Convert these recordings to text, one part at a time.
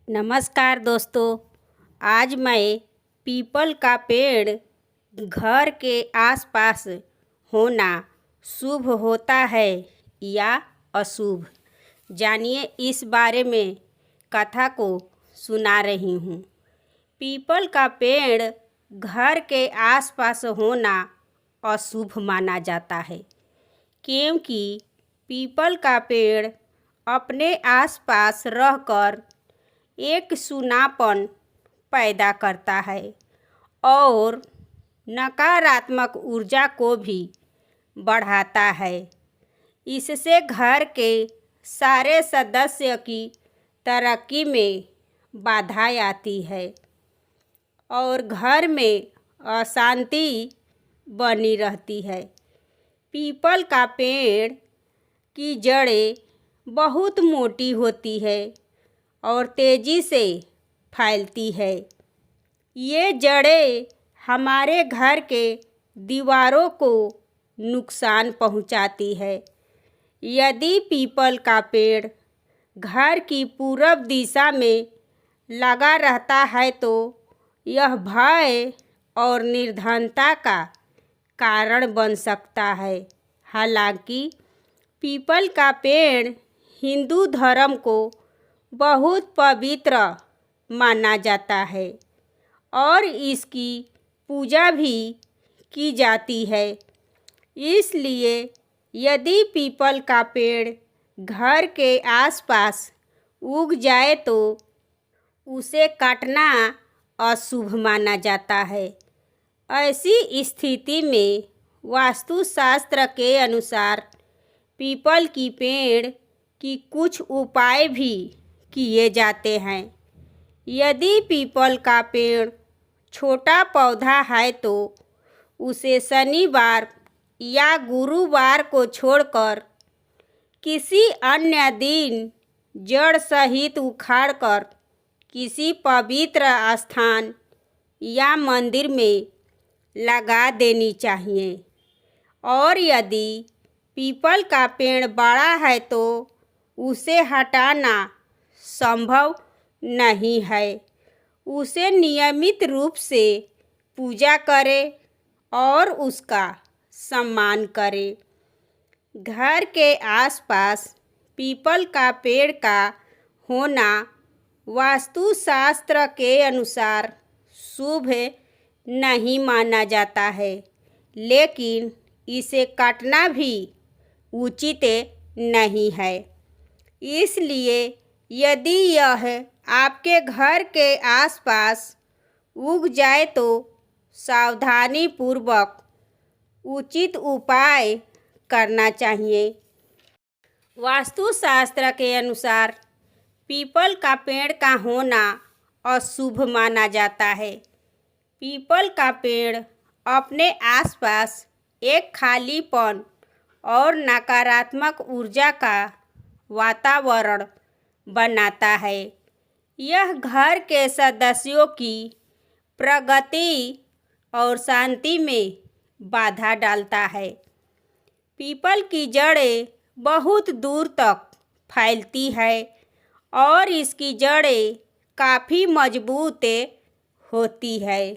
नमस्कार दोस्तों। आज मैं पीपल का पेड़ घर के आसपास होना शुभ होता है या अशुभ, जानिए इस बारे में कथा को सुना रही हूँ। पीपल का पेड़ घर के आसपास होना अशुभ माना जाता है, क्योंकि पीपल का पेड़ अपने आसपास रहकर एक सूनापन पैदा करता है और नकारात्मक ऊर्जा को भी बढ़ाता है। इससे घर के सारे सदस्य की तरक्की में बाधा आती है और घर में अशांति बनी रहती है। पीपल का पेड़ की जड़ें बहुत मोटी होती है और तेज़ी से फैलती है। ये जड़ें हमारे घर के दीवारों को नुकसान पहुंचाती है। यदि पीपल का पेड़ घर की पूरब दिशा में लगा रहता है तो यह भय और निर्धनता का कारण बन सकता है। हालांकि पीपल का पेड़ हिंदू धर्म को बहुत पवित्र माना जाता है और इसकी पूजा भी की जाती है। इसलिए यदि पीपल का पेड़ घर के आसपास उग जाए तो उसे काटना अशुभ माना जाता है। ऐसी स्थिति में वास्तुशास्त्र के अनुसार पीपल की पेड़ की कुछ उपाय भी किए जाते हैं। यदि पीपल का पेड़ छोटा पौधा है तो उसे शनिवार या गुरुवार को छोड़कर किसी अन्य दिन जड़ सहित उखाड़कर किसी पवित्र स्थान या मंदिर में लगा देनी चाहिए। और यदि पीपल का पेड़ बड़ा है तो उसे हटाना संभव नहीं है। उसे नियमित रूप से पूजा करें और उसका सम्मान करें। घर के आसपास पीपल का पेड़ का होना वास्तुशास्त्र के अनुसार शुभ नहीं माना जाता है, लेकिन इसे काटना भी उचित नहीं है। इसलिए यदि यह आपके घर के आसपास उग जाए तो सावधानी पूर्वक उचित उपाय करना चाहिए। वास्तुशास्त्र के अनुसार पीपल का पेड़ का होना अशुभ माना जाता है। पीपल का पेड़ अपने आसपास एक खालीपन और नकारात्मक ऊर्जा का वातावरण बनाता है। यह घर के सदस्यों की प्रगति और शांति में बाधा डालता है। पीपल की जड़ें बहुत दूर तक फैलती है और इसकी जड़ें काफ़ी मजबूत होती है,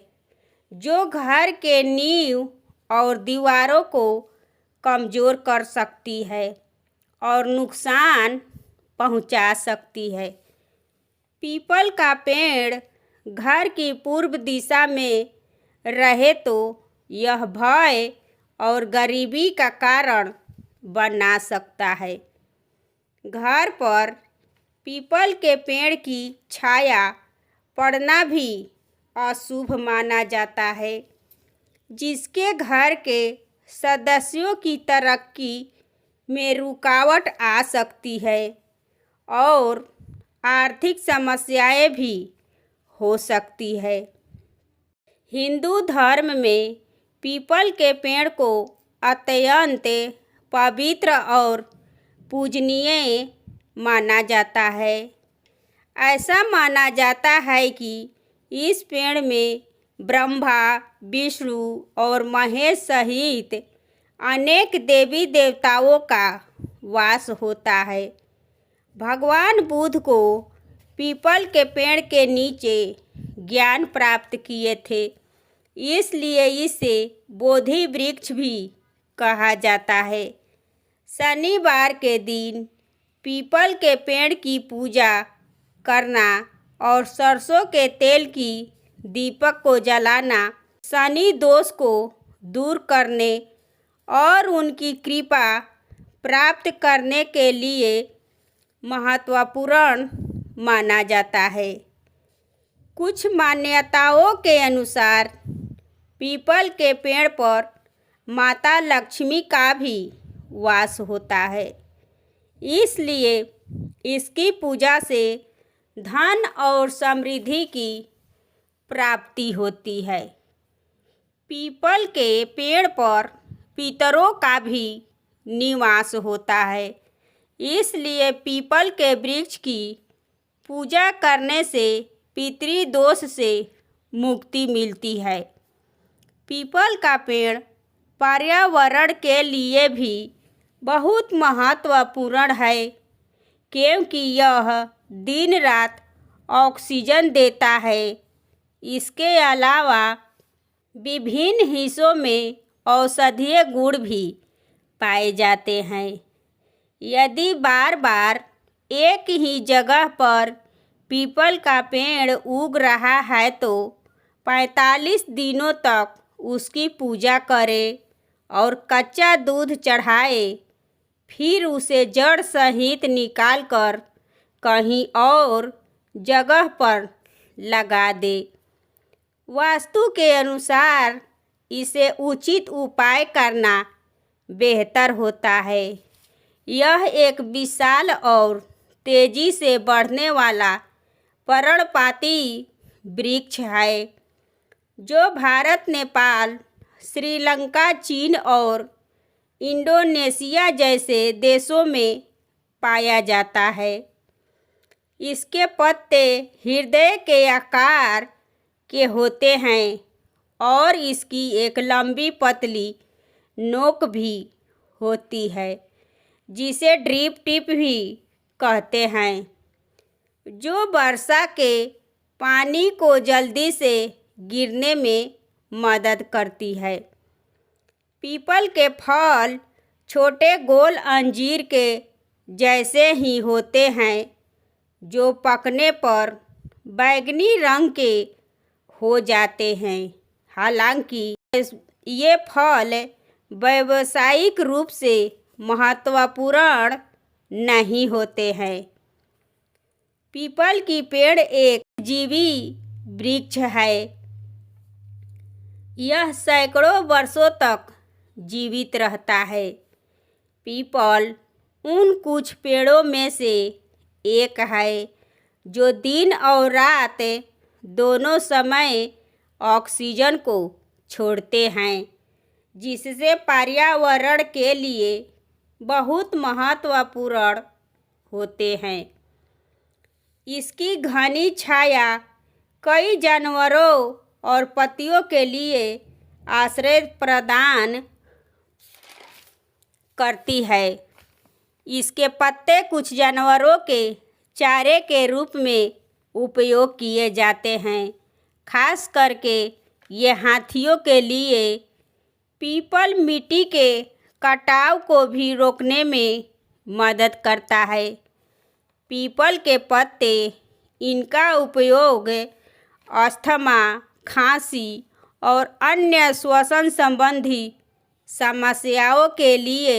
जो घर के नींव और दीवारों को कमज़ोर कर सकती है और नुकसान पहुंचा सकती है। पीपल का पेड़ घर की पूर्व दिशा में रहे तो यह भय और गरीबी का कारण बना सकता है। घर पर पीपल के पेड़ की छाया पड़ना भी अशुभ माना जाता है, जिसके घर के सदस्यों की तरक्की में रुकावट आ सकती है और आर्थिक समस्याएं भी हो सकती है। हिंदू धर्म में पीपल के पेड़ को अत्यंत पवित्र और पूजनीय माना जाता है। ऐसा माना जाता है कि इस पेड़ में ब्रह्मा, विष्णु और महेश सहित अनेक देवी देवताओं का वास होता है। भगवान बुद्ध को पीपल के पेड़ के नीचे ज्ञान प्राप्त किए थे, इसलिए इसे बोधि वृक्ष भी कहा जाता है। शनिवार के दिन पीपल के पेड़ की पूजा करना और सरसों के तेल की दीपक को जलाना शनि दोष को दूर करने और उनकी कृपा प्राप्त करने के लिए महत्वपूर्ण माना जाता है। कुछ मान्यताओं के अनुसार पीपल के पेड़ पर माता लक्ष्मी का भी वास होता है, इसलिए इसकी पूजा से धन और समृद्धि की प्राप्ति होती है। पीपल के पेड़ पर पितरों का भी निवास होता है, इसलिए पीपल के वृक्ष की पूजा करने से पितृदोष से मुक्ति मिलती है। पीपल का पेड़ पर्यावरण के लिए भी बहुत महत्वपूर्ण है, क्योंकि यह दिन रात ऑक्सीजन देता है। इसके अलावा विभिन्न हिस्सों में औषधीय गुण भी पाए जाते हैं। यदि बार बार एक ही जगह पर पीपल का पेड़ उग रहा है तो 45 दिनों तक उसकी पूजा करें और कच्चा दूध चढ़ाए, फिर उसे जड़ सहित निकालकर कहीं और जगह पर लगा दे। वास्तु के अनुसार इसे उचित उपाय करना बेहतर होता है। यह एक विशाल और तेजी से बढ़ने वाला पर्णपाती वृक्ष है जो भारत, नेपाल, श्रीलंका, चीन और इंडोनेशिया जैसे देशों में पाया जाता है। इसके पत्ते हृदय के आकार के होते हैं और इसकी एक लंबी पतली नोक भी होती है जिसे ड्रिप टिप भी कहते हैं, जो वर्षा के पानी को जल्दी से गिरने में मदद करती है। पीपल के फल छोटे गोल अंजीर के जैसे ही होते हैं, जो पकने पर बैंगनी रंग के हो जाते हैं। हालांकि ये फल व्यावसायिक रूप से महत्वपूर्ण नहीं होते हैं। पीपल की पेड़ एक जीवी वृक्ष है। यह सैकड़ों वर्षों तक जीवित रहता है। पीपल उन कुछ पेड़ों में से एक है जो दिन और रात दोनों समय ऑक्सीजन को छोड़ते हैं, जिससे पर्यावरण के लिए बहुत महत्वपूर्ण होते हैं। इसकी घनी छाया कई जानवरों और पक्षियों के लिए आश्रय प्रदान करती है। इसके पत्ते कुछ जानवरों के चारे के रूप में उपयोग किए जाते हैं, खास करके ये हाथियों के लिए। पीपल मिट्टी के कटाव को भी रोकने में मदद करता है। पीपल के पत्ते, इनका उपयोग अस्थमा, खांसी और अन्य श्वसन संबंधी समस्याओं के लिए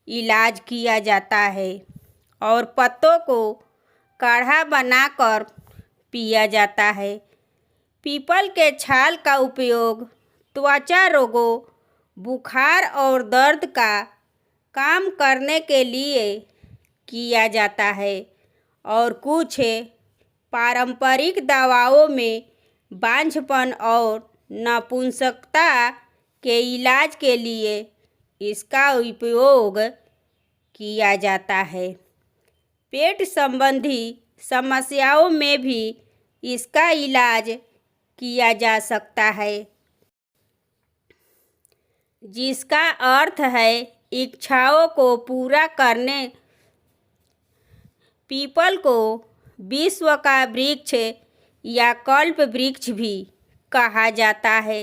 इलाज किया जाता है और पत्तों को काढ़ा बनाकर पिया जाता है। पीपल के छाल का उपयोग त्वचा रोगों, बुखार और दर्द का काम करने के लिए किया जाता है और कुछ पारंपरिक दवाओं में बांझपन और नपुंसकता के इलाज के लिए इसका उपयोग किया जाता है। पेट संबंधी समस्याओं में भी इसका इलाज किया जा सकता है, जिसका अर्थ है इच्छाओं को पूरा करने। पीपल को विश्व का वृक्ष या कल्प वृक्ष भी कहा जाता है,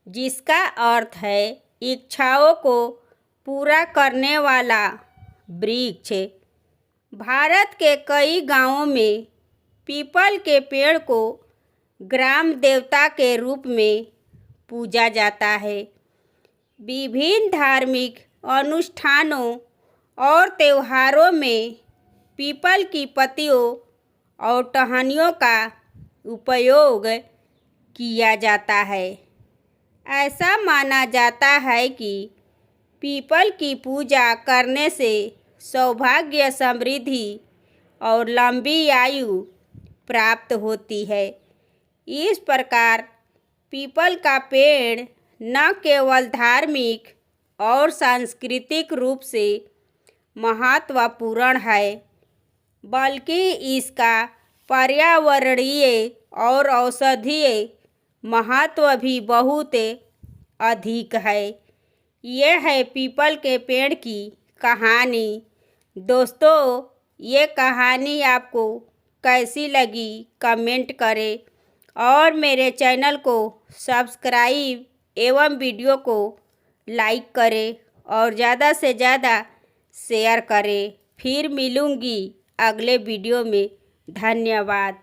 जिसका अर्थ है इच्छाओं को पूरा करने वाला वृक्ष। भारत के कई गांवों में पीपल के पेड़ को ग्राम देवता के रूप में पूजा जाता है। विभिन्न धार्मिक अनुष्ठानों और त्योहारों में पीपल की पत्तियों और टहनियों का उपयोग किया जाता है। ऐसा माना जाता है कि पीपल की पूजा करने से सौभाग्य, समृद्धि और लंबी आयु प्राप्त होती है। इस प्रकार पीपल का पेड़ न केवल धार्मिक और सांस्कृतिक रूप से महत्वपूर्ण है, बल्कि इसका पर्यावरणीय और औषधीय महत्व भी बहुत अधिक है। यह है पीपल के पेड़ की कहानी। दोस्तों, ये कहानी आपको कैसी लगी कमेंट करें और मेरे चैनल को सब्सक्राइब एवं वीडियो को लाइक करें और ज़्यादा से ज़्यादा शेयर करें। फिर मिलूँगी अगले वीडियो में। धन्यवाद।